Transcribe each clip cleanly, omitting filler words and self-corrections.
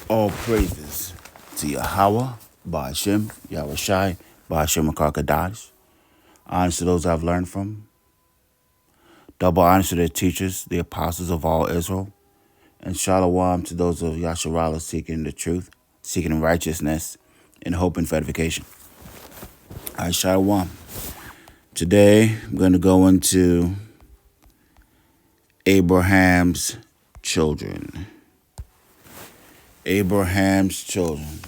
All praises to Yahweh, Ba'ashem, Yahweh Shai, Ba'ashem Makar. Honors to those I've learned from. Double honors to their teachers, the apostles of all Israel. And shalom to those of Yasharallah seeking the truth, seeking righteousness, and hope and edification. All right, shalom. Today, I'm going to go into Abraham's children. Abraham's children.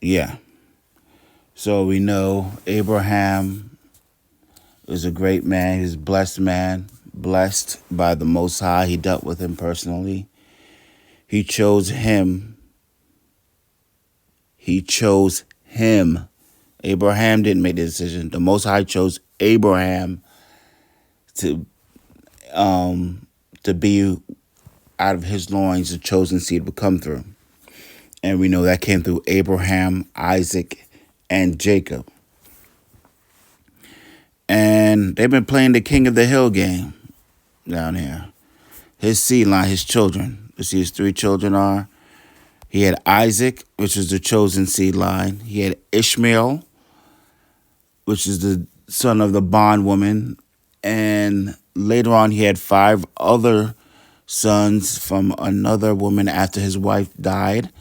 Yeah. So we know Abraham is a great man. He's a blessed man, blessed by the Most High. He dealt with him personally. He chose him. Abraham didn't make the decision. The Most High chose Abraham to be out of his loins, the chosen seed would come through. And we know that came through Abraham, Isaac, and Jacob. And they've been playing the King of the Hill game down here. His seed line, his children. You see his three children are. He had Isaac, which is the chosen seed line. He had Ishmael, which is the son of the bondwoman. And later on, he had 5 other sons from another woman after his wife died.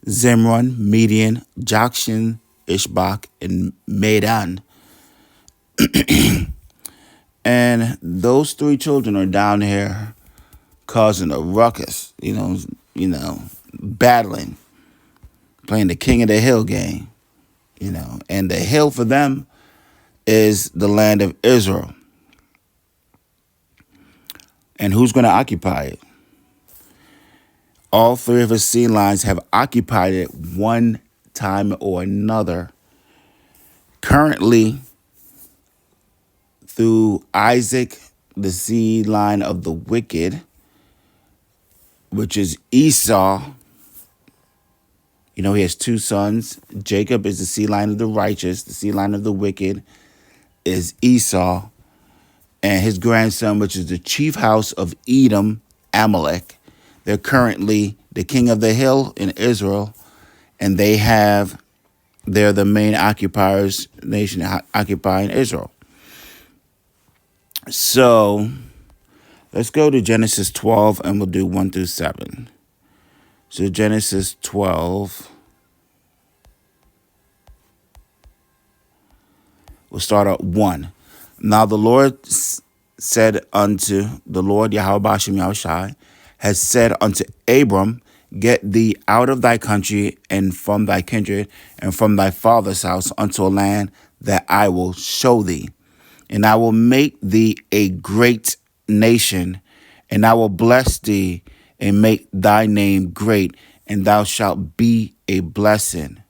Zimran, Median, Jokshan, Ishbak, and Medan. And those 3 children are down here causing a ruckus, battling, playing the King of the Hill game, and the hill for them is the land of Israel. And who's going to occupy it? All 3 of his seed lines have occupied it one time or another. Currently, through Isaac, the seed line of the wicked, which is Esau. He has 2 sons. Jacob is the seed line of the righteous. The seed line of the wicked is Esau. And his grandson, which is the chief house of Edom, Amalek. They're currently the king of the hill in Israel. And they're the main nation occupying Israel. So let's go to Genesis 12 and we'll do 1 through 7. So Genesis 12. We'll start at 1. Now the Lord said unto the Lord Yahweh Ba'ashem Yahushai has said unto Abram, get thee out of thy country and from thy kindred and from thy father's house unto a land that I will show thee. And I will make thee a great nation, and I will bless thee and make thy name great, and thou shalt be a blessing.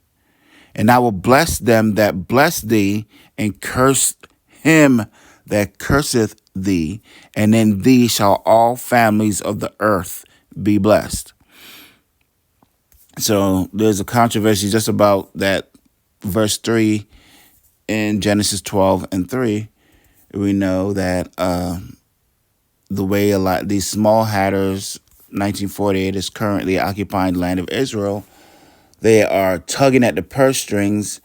And I will bless them that bless thee, and curse him that curseth thee, and in thee shall all families of the earth be blessed. So there's a controversy just about that verse 3 in Genesis 12 and 3. We know that the way these small hatters, 1948, is currently occupying the land of Israel. They are tugging at the purse strings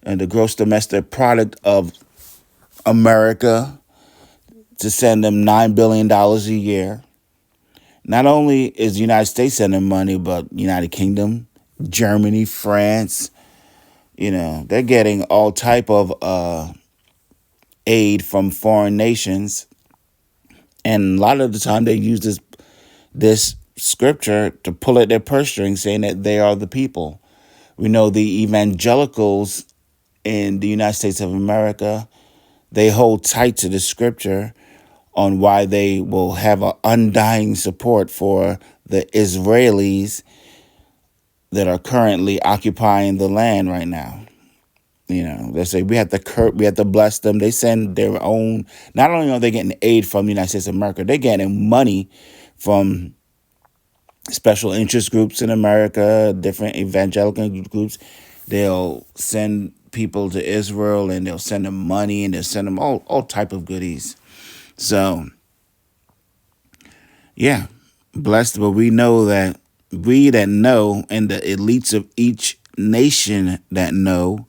and the gross domestic product of America to send them $9 billion a year. Not only is the United States sending money, but United Kingdom, Germany, France, they're getting all type of aid from foreign nations. And a lot of the time they use this scripture to pull at their purse strings, saying that they are the people. We know the evangelicals in the United States of America, they hold tight to the scripture on why they will have an undying support for the Israelis that are currently occupying the land right now. They say we have to bless them. They send their own. Not only are they getting aid from the United States of America, they're getting money from special interest groups in America, different evangelical groups. They'll send people to Israel and they'll send them money and they'll send them all type of goodies. So, yeah, Blessed, but we know that we that know, and the elites of each nation that know,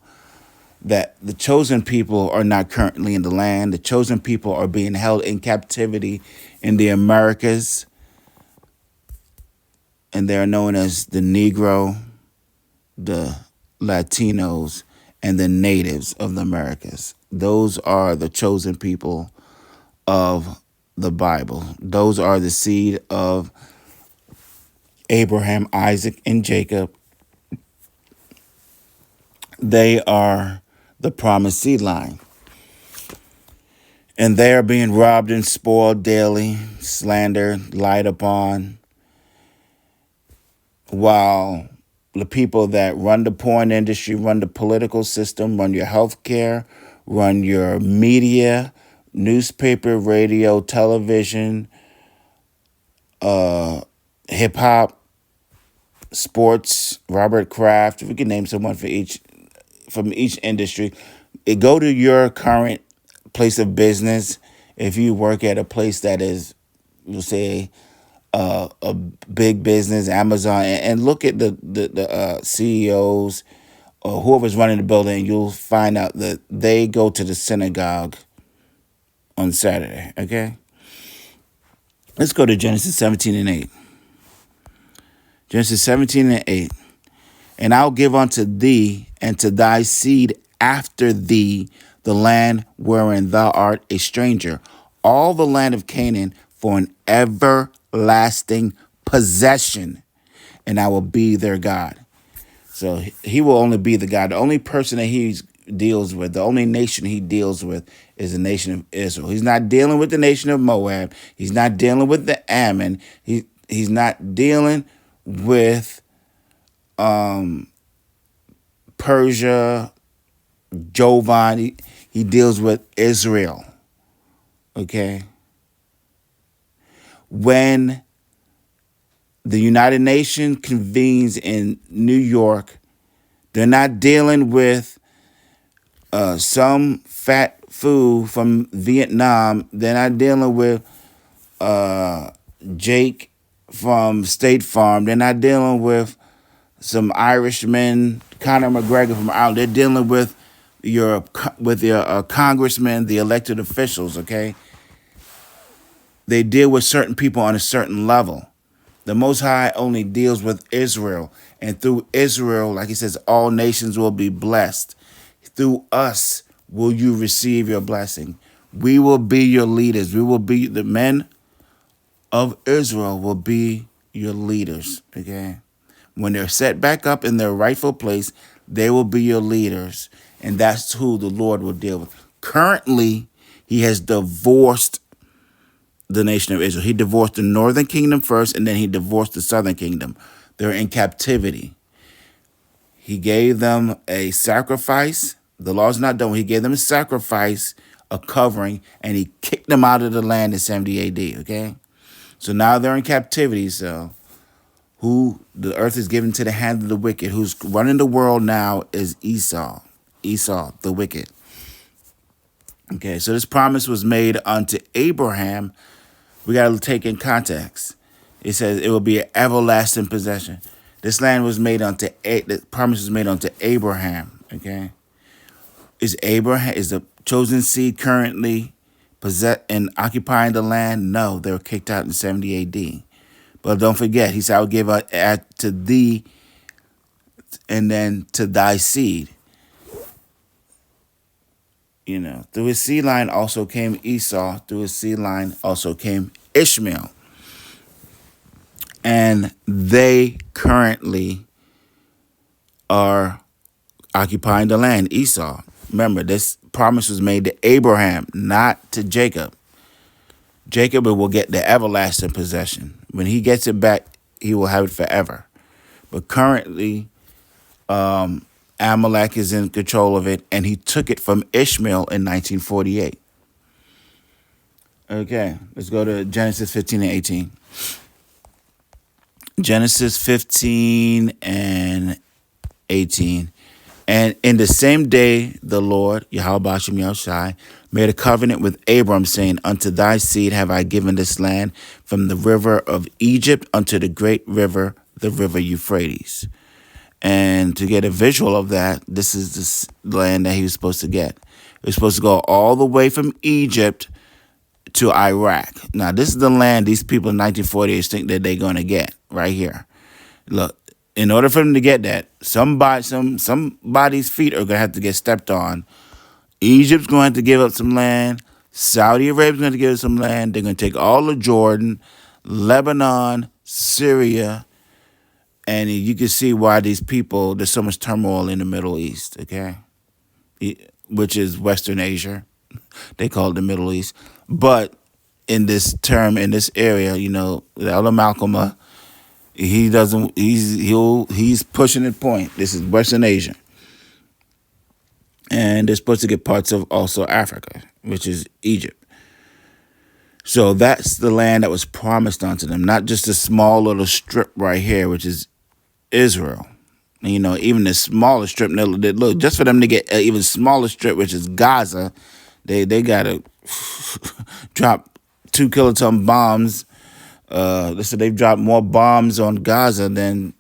that the chosen people are not currently in the land. The chosen people are being held in captivity in the Americas, and they are known as the Negro, the Latinos, and the natives of the Americas. Those are the chosen people of the Bible. Those are the seed of Abraham, Isaac, and Jacob. They are the promised seed line. And they are being robbed and spoiled daily, slandered, lied upon, while the people that run the porn industry, run the political system, run your healthcare, run your media, newspaper, radio, television, hip hop, sports, Robert Kraft. We can name someone for each from each industry. Go to your current place of business. If you work at a place that is, we'll say, a big business, Amazon, and look at the CEOs or whoever's running the building, you'll find out that they go to the synagogue on Saturday. Okay, let's go to Genesis 17:8. Genesis 17:8. And I'll give unto thee and to thy seed after thee the land wherein thou art a stranger, all the land of Canaan for an everlasting possession, and I will be their God. So he will only be the God. The only person that he deals with, the only nation he deals with is the nation of Israel. He's not dealing with the nation of Moab. He's not dealing with the Ammon. He's not dealing with Persia, Jovan. He deals with Israel. Okay? When the United Nations convenes in New York, they're not dealing with some fat fool from Vietnam. They're not dealing with Jake from State Farm. They're not dealing with some Irishman, Conor McGregor from Ireland. They're dealing with your congressmen, the elected officials. Okay, they deal with certain people on a certain level. The Most High only deals with Israel, and through Israel, like He says, all nations will be blessed. Through us will you receive your blessing. We will be your leaders. We will be the men of Israel. Will be your leaders. Okay. When they're set back up in their rightful place, they will be your leaders. And that's who the Lord will deal with. Currently, He has divorced the nation of Israel. He divorced the northern kingdom first, and then He divorced the southern kingdom. They're in captivity. He gave them a sacrifice. The law's not done. He gave them a sacrifice, a covering, and He kicked them out of the land in 70 AD. Okay? So now they're in captivity. So who the earth is given to the hand of the wicked, who's running the world now is Esau. Esau, the wicked. Okay, so this promise was made unto Abraham. We got to take in context. It says it will be an everlasting possession. This land was made unto, the promise was made unto Abraham. Okay, is the chosen seed currently possess and occupying the land? No, they were kicked out in 70 AD. But don't forget, He said, I will give to thee and then to thy seed. You know, through his seed line also came Esau. Through his seed line also came Ishmael. And they currently are occupying the land. Esau. Remember, this promise was made to Abraham, not to Jacob. Jacob will get the everlasting possession. When he gets it back, he will have it forever. But currently, Amalek is in control of it, and he took it from Ishmael in 1948. Okay, let's go to Genesis 15 and 18. Genesis 15 and 18. And in the same day, the Lord, Yahweh Hashem Yahushai, made a covenant with Abram, saying, Unto thy seed have I given this land, from the river of Egypt unto the great river, the river Euphrates. And to get a visual of that, this is the land that he was supposed to get. He was supposed to go all the way from Egypt to Iraq. Now, this is the land these people in 1948 think that they're going to get right here. Look, in order for them to get that, somebody's feet are going to have to get stepped on. Egypt's going to have to give up some land. Saudi Arabia's going to give up some land. They're going to take all of Jordan, Lebanon, Syria, and you can see why these people, there's so much turmoil in the Middle East, okay? Which is Western Asia. They call it the Middle East. But in this term, in this area, the Elder Malcolm, he's pushing the point. This is Western Asia. And they're supposed to get parts of also Africa, which is Egypt. So that's the land that was promised unto them, not just a small little strip right here, which is Israel. And, even the smaller strip, look, just for them to get an even smaller strip, which is Gaza, they got to drop 2 kiloton bombs. Listen, they've dropped more bombs on Gaza than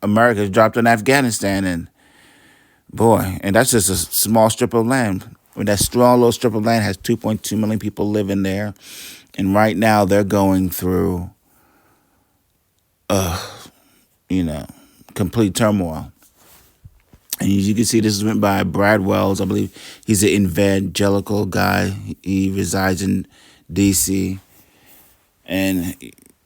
America's dropped on Afghanistan. And boy, and that's just a small strip of land. That small little strip of land has 2.2 million people living there. And right now they're going through, complete turmoil. And you can see this is written by Brad Wells. I believe he's an evangelical guy. He resides in D.C. And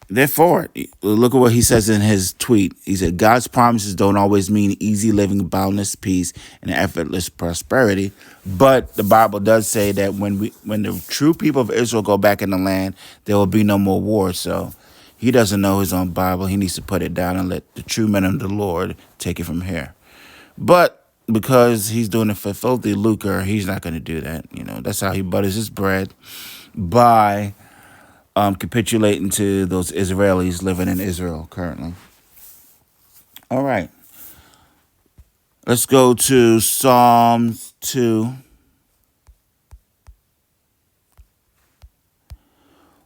they're for it. Look at what he says in his tweet. He said, God's promises don't always mean easy living, boundless peace, and effortless prosperity. But the Bible does say that when the true people of Israel go back in the land, there will be no more war. So he doesn't know his own Bible. He needs to put it down and let the true men of the Lord take it from here. But because he's doing it for filthy lucre, he's not going to do that. That's how he butters his bread, by capitulating to those Israelis living in Israel currently. All right. Let's go to Psalms 2.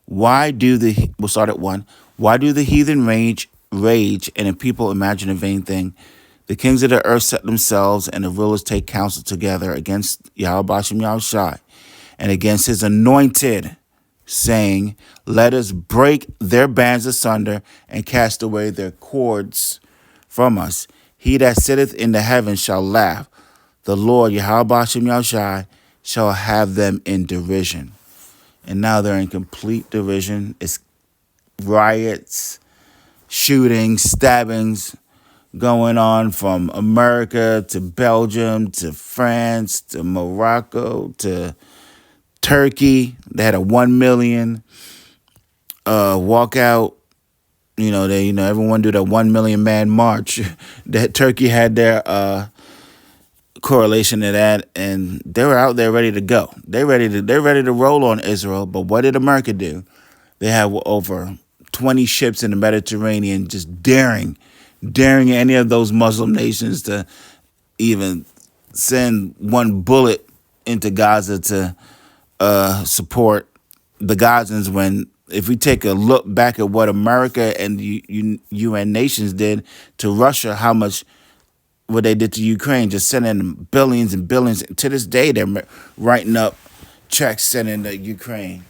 We'll start at 1. Why do the heathen rage, and the people imagine a vain thing? The kings of the earth set themselves, and the rulers take counsel together against Yahweh Hashem Yahushai and against his anointed, saying, Let us break their bands asunder and cast away their cords from us. He that sitteth in the heavens shall laugh. The Lord, Yahweh Hashem Yahushai, shall have them in derision. And now they're in complete derision. It's riots, shootings, stabbings going on from America to Belgium to France to Morocco to Turkey. They had a 1 million walkout. Everyone did a 1 million man march. That Turkey had their correlation to that, and they were out there ready to go. They're ready to roll on Israel. But what did America do? They have over 20 ships in the Mediterranean, just daring any of those Muslim nations to even send one bullet into Gaza to support the Gazans. When, if we take a look back at what America and the UN nations did to Russia, what they did to Ukraine, just sending billions and billions. To this day, they're writing up checks sending to Ukraine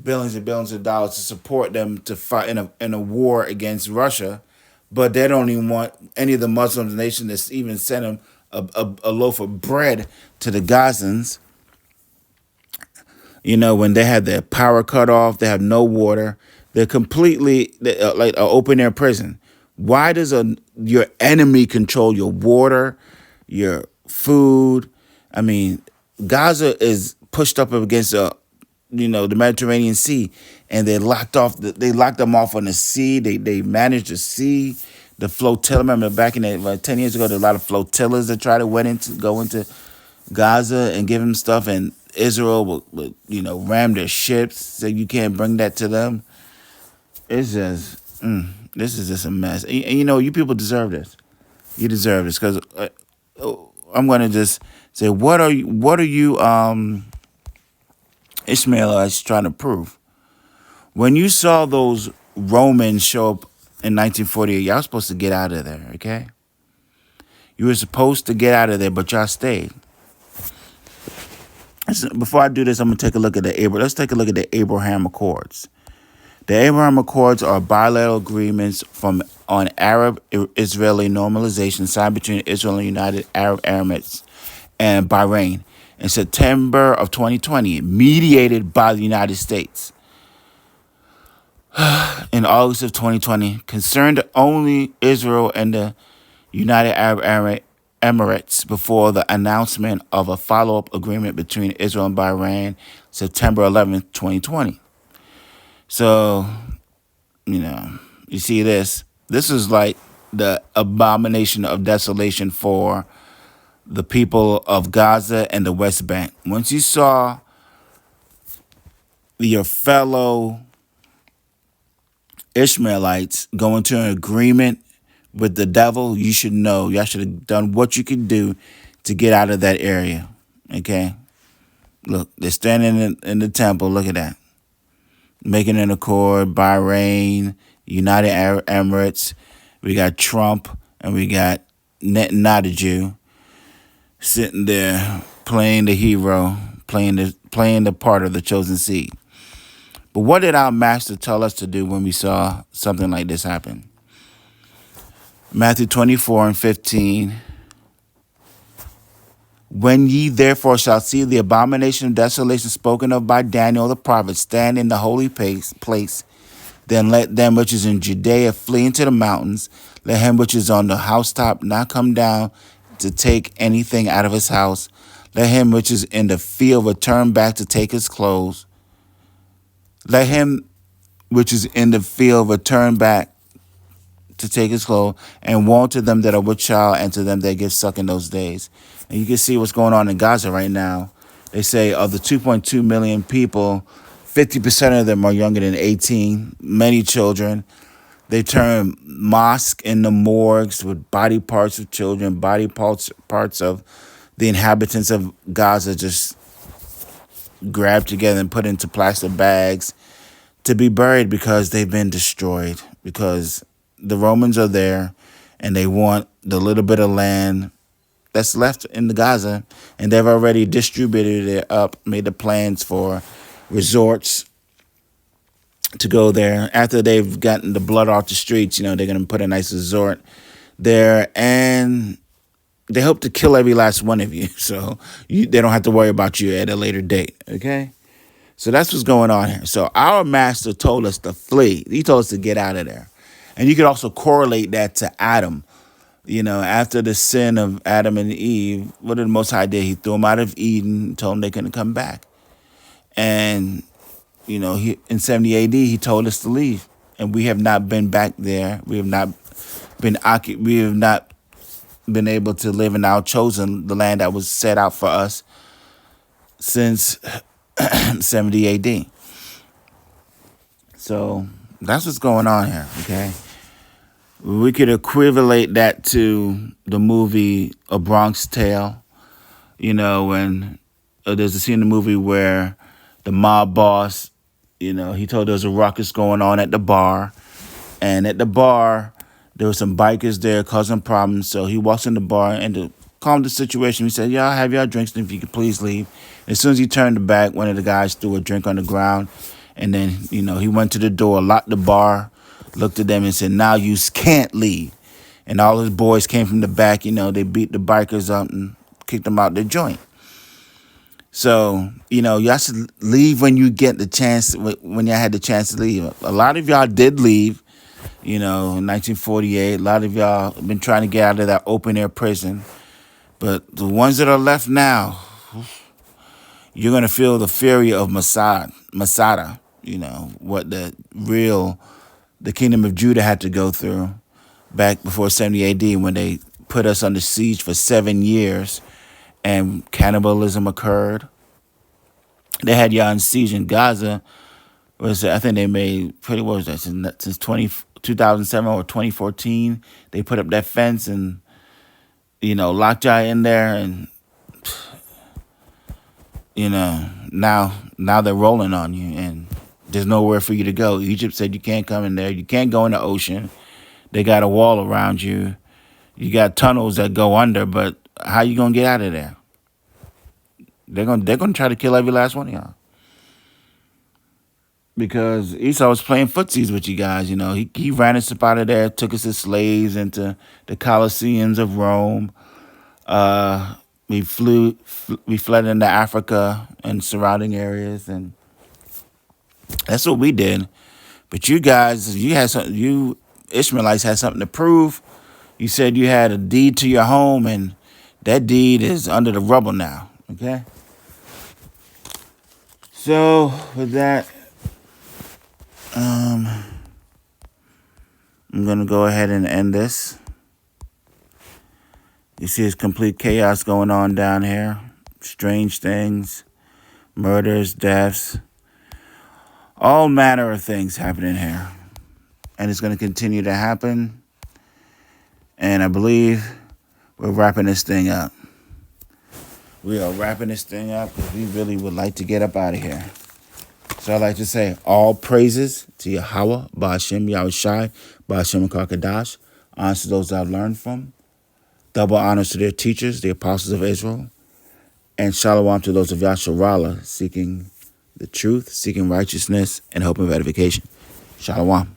billions and billions of dollars to support them to fight in a war against Russia. But they don't even want any of the Muslim nations to even send them a loaf of bread to the Gazans. When they have their power cut off, they have no water. They're completely like an open air prison. Why does your enemy control your water, your food? I mean, Gaza is pushed up against the Mediterranean Sea, and they locked them off on the sea. They managed to see the flotilla. Remember back in 10 years ago, there were a lot of flotillas that tried to go into Gaza and give them stuff, and Israel would ram their ships, so you can't bring that to them. It's just, this is just a mess. And you people deserve this. You deserve this because I'm going to just say, what are you, Ishmaelites trying to prove? When you saw those Romans show up in 1948, y'all supposed to get out of there, okay? You were supposed to get out of there, but y'all stayed. Before I do this, I'm gonna take a look at let's take a look at the Abraham Accords. The Abraham Accords are bilateral agreements on Arab-Israeli normalization signed between Israel and United Arab Emirates and Bahrain in September of 2020, mediated by the United States. In August of 2020, concerned only Israel and the United Arab Emirates before the announcement of a follow-up agreement between Israel and Bahrain September 11th, 2020. So, you see this. This is like the abomination of desolation for the people of Gaza and the West Bank. Once you saw your fellow Ishmaelites go into an agreement with the devil, you should know. Y'all should have done what you could do to get out of that area. Okay? Look, they're standing in the temple. Look at that. Making an accord, Bahrain, United Arab Emirates. We got Trump and we got Netanyahu sitting there playing the hero, playing the part of the chosen seed. But what did our master tell us to do when we saw something like this happen? Matthew 24:15. When ye therefore shall see the abomination of desolation spoken of by Daniel the prophet stand in the holy place, then let them which is in Judea flee into the mountains. Let him which is on the housetop not come down to take anything out of his house. Let him which is in the field return back to take his clothes. Let him which is in the field return back to take his clothes, and woe to them that are with child and to them that give suck in those days. And you can see what's going on in Gaza right now. They say of the 2.2 million people, 50% of them are younger than 18, many children. They turn mosque into morgues with body parts of children, body parts of the inhabitants of Gaza just grabbed together and put into plastic bags to be buried because they've been destroyed, because the Romans are there and they want the little bit of land that's left in the Gaza, and they've already distributed it up, made the plans for resorts to go there. After they've gotten the blood off the streets, they're going to put a nice resort there, and they hope to kill every last one of you, so they don't have to worry about you at a later date, okay? So that's what's going on here. So our master told us to flee. He told us to get out of there. And you could also correlate that to Adam. After the sin of Adam and Eve, what did the Most High do? He threw them out of Eden, told them they couldn't come back. And, he in 70 AD, he told us to leave. And we have not been back there. We have not been able to live in our chosen, the land that was set out for us since 70 AD. So that's what's going on here, okay? We could equivalent that to the movie A Bronx Tale, when there's a scene in the movie where the mob boss, he told there was a ruckus going on at the bar. And at the bar, there were some bikers there causing problems. So he walks in the bar and to calm the situation, he said, y'all have y'all drinks, and if you could please leave. As soon as he turned back, one of the guys threw a drink on the ground. And then, he went to the door, locked the bar, looked at them and said, now you can't leave. And all his boys came from the back, they beat the bikers up and kicked them out their joint. So, y'all should leave when you get the chance, when y'all had the chance to leave. A lot of y'all did leave, in 1948. A lot of y'all have been trying to get out of that open air prison. But the ones that are left now, you're going to feel the fury of Masada, what the kingdom of Judah had to go through back before 70 AD when they put us under siege for 7 years and cannibalism occurred. They had y'all in siege in Gaza. I think they made, what was that, since 2007 or 2014, they put up that fence and locked y'all in there, and now they're rolling on you, and there's nowhere for you to go. Egypt said you can't come in there. You can't go in the ocean. They got a wall around you. You got tunnels that go under, but how you gonna get out of there? They're gonna try to kill every last one of y'all. Because Esau was playing footsies with you guys. He ran us up out of there, took us as slaves into the Colosseums of Rome. We fled into Africa and surrounding areas, and that's what we did. But you guys, you Ishmaelites had something to prove. You said you had a deed to your home, and that deed is under the rubble now. Okay. So with that, I'm gonna go ahead and end this. You see, it's complete chaos going on down here. Strange things, murders, deaths, all manner of things happening here. And it's going to continue to happen. And I believe we're wrapping this thing up. We are wrapping this thing up because we really would like to get up out of here. So I'd like to say all praises to Yahweh, Ba'ashem, Yahushai, Ba'ashem Kakadash. Honors to those I've learned from. Double honors to their teachers, the apostles of Israel. And shalom to those of Yasharallah seeking the truth, seeking righteousness, and hope of edification. Shalom.